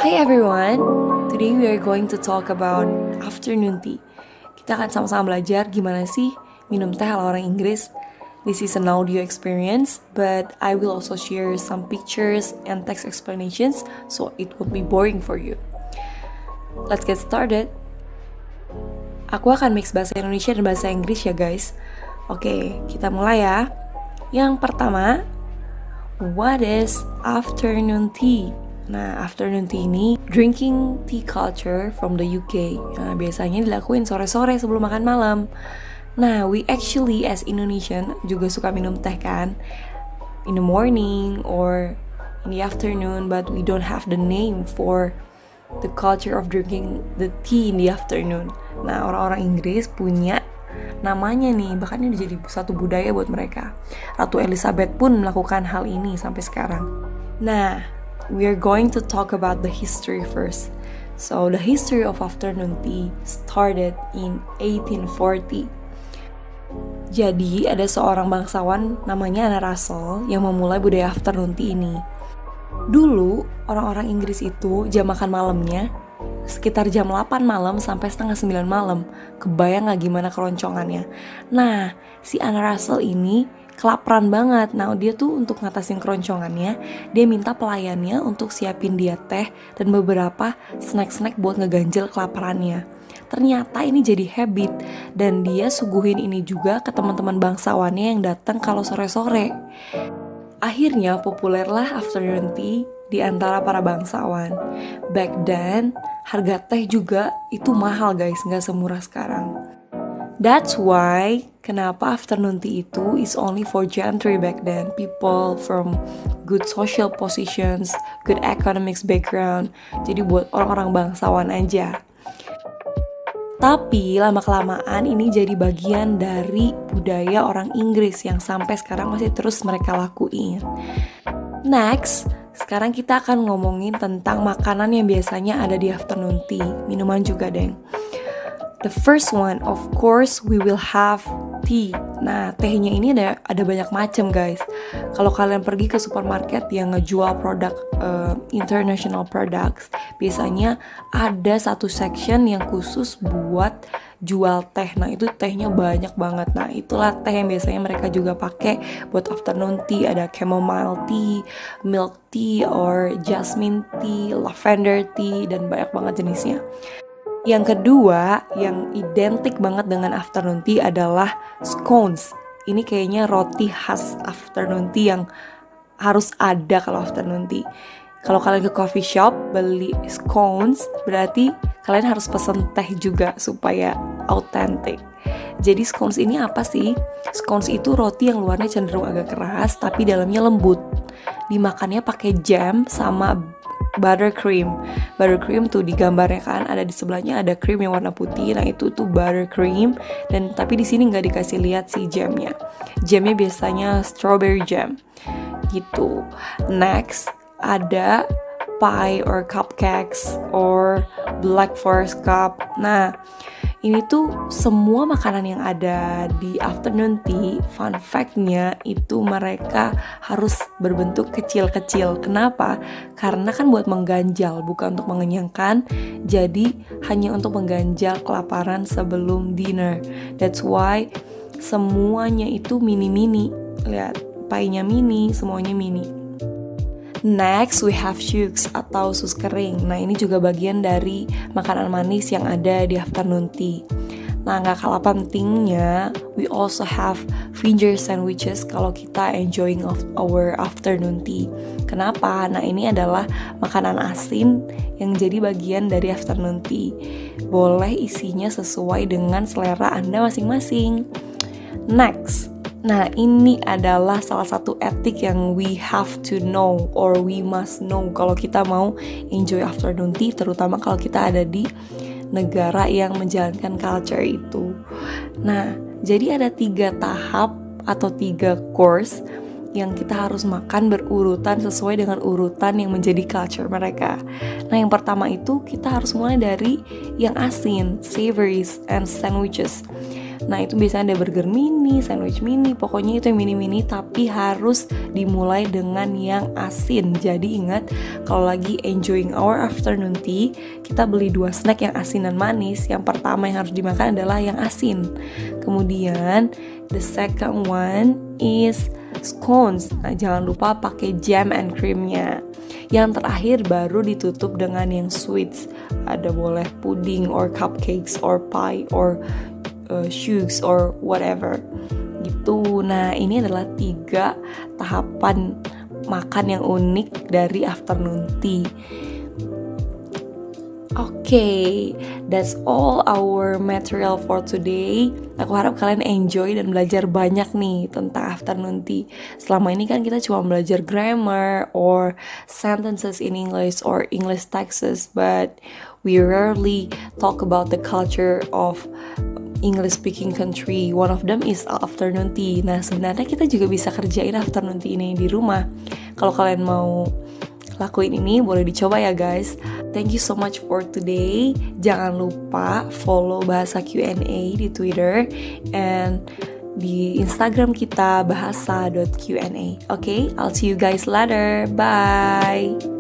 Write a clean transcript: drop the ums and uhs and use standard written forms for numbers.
Hi everyone, today we are going to talk about afternoon tea. Kita akan sama-sama belajar gimana sih minum teh ala orang Inggris. This is an audio experience, but I will also share some pictures and text explanations so it won't be boring for you. Let's get started. Aku akan mix bahasa Indonesia dan bahasa Inggris ya guys. Oke, kita mulai ya. Yang pertama, what is afternoon tea? Nah, afternoon tea ini drinking tea culture from the UK. Nah, biasanya dilakuin sore-sore sebelum makan malam. Nah, we actually as Indonesian juga suka minum teh kan, in the morning or in the afternoon, but we don't have the name for the culture of drinking the tea in the afternoon. Nah, orang-orang Inggris punya namanya nih, bahkan ini jadi satu budaya buat mereka. Ratu Elizabeth pun melakukan hal ini sampai sekarang. Nah, we are going to talk about the history first. So, the history of afternoon tea started in 1840. Jadi, ada seorang bangsawan namanya Anna Russell yang memulai budaya afternoon tea ini. Dulu, orang-orang Inggris itu jam makan malamnya sekitar jam 8 malam sampai setengah 9 malam. Kebayang gak gimana keroncongannya? Nah, si Anna Russell ini kelaparan banget. Nah, dia tuh untuk ngatasin keroncongannya, dia minta pelayannya untuk siapin dia teh dan beberapa snack-snack buat ngeganjel kelaparannya. Ternyata ini jadi habit dan dia suguhin ini juga ke teman-teman bangsawannya yang datang kalau sore-sore. Akhirnya populerlah afternoon tea di antara para bangsawan. Back then, harga teh juga itu mahal guys, nggak semurah sekarang. That's why kenapa afternoon tea itu is only for gentry back then. People from good social positions, good economics background. Jadi buat orang-orang bangsawan aja. Tapi lama-kelamaan ini jadi bagian dari budaya orang Inggris yang sampai sekarang masih terus mereka lakuin. Next, sekarang kita akan ngomongin tentang makanan yang biasanya ada di afternoon tea. Minuman juga deng. The first one, of course, we will have tea. Nah, tehnya ini ada banyak macam guys. Kalau kalian pergi ke supermarket yang ngejual produk international products, biasanya ada satu section yang khusus buat jual teh. Nah, itu tehnya banyak banget. Nah, itulah teh yang biasanya mereka juga pakai buat afternoon tea. Ada chamomile tea, milk tea, or jasmine tea, lavender tea, dan banyak banget jenisnya. Yang kedua, yang identik banget dengan afternoon tea adalah scones. Ini kayaknya roti khas afternoon tea yang harus ada kalau afternoon tea. Kalau kalian ke coffee shop beli scones, berarti kalian harus pesen teh juga supaya authentic. Jadi scones ini apa sih? Scones itu roti yang luarnya cenderung agak keras tapi dalamnya lembut. Dimakannya pakai jam sama buttercream. Buttercream tuh di gambarnya kan ada di sebelahnya ada cream yang warna putih. Nah, itu tuh buttercream dan tapi di sini nggak dikasih lihat si jamnya. Jamnya biasanya strawberry jam gitu. Next ada pie or cupcakes or black forest cup. Nah, ini tuh semua makanan yang ada di afternoon tea, fun fact-nya itu mereka harus berbentuk kecil-kecil. Kenapa? Karena kan buat mengganjal, bukan untuk mengenyangkan. Jadi hanya untuk mengganjal kelaparan sebelum dinner. That's why semuanya itu mini-mini. Lihat, pie-nya mini, semuanya mini. Next, we have shooks atau sus kering. Nah, ini juga bagian dari makanan manis yang ada di afternoon tea. Nah, gak kalah pentingnya, we also have finger sandwiches kalau kita enjoying of our afternoon tea. Kenapa? Nah, ini adalah makanan asin yang jadi bagian dari afternoon tea. Boleh isinya sesuai dengan selera Anda masing-masing. Next, nah, ini adalah salah satu etik yang we have to know or we must know kalau kita mau enjoy afternoon tea, terutama kalau kita ada di negara yang menjalankan culture itu. Nah, jadi ada 3 tahap atau 3 course yang kita harus makan berurutan sesuai dengan urutan yang menjadi culture mereka. Nah, yang pertama itu kita harus mulai dari yang asin, savories and sandwiches. Nah itu biasanya ada burger mini, sandwich mini, pokoknya itu yang mini-mini, tapi harus dimulai dengan yang asin. Jadi ingat, kalau lagi enjoying our afternoon tea, kita beli 2 snack yang asin dan manis. Yang pertama yang harus dimakan adalah yang asin. Kemudian the second one is scones. Nah jangan lupa pakai jam and creamnya. Yang terakhir baru ditutup dengan yang sweets. Ada boleh pudding or cupcakes or pie or shooks or whatever gitu. Nah ini adalah 3 tahapan makan yang unik dari afternoon tea. Oke, that's all our material for today. Aku harap kalian enjoy dan belajar banyak nih tentang afternoon tea. Selama ini kan kita cuma belajar grammar or sentences in English or English texts, but we rarely talk about the culture of English speaking country. One of them is afternoon tea. Nah, sebenarnya kita juga bisa kerjain afternoon tea ini di rumah. Kalau kalian mau lakuin ini, boleh dicoba ya guys. Thank you so much for today. Jangan lupa follow Bahasa Q&A di Twitter and di Instagram kita bahasa.Q&A. Okay, I'll see you guys later. Bye.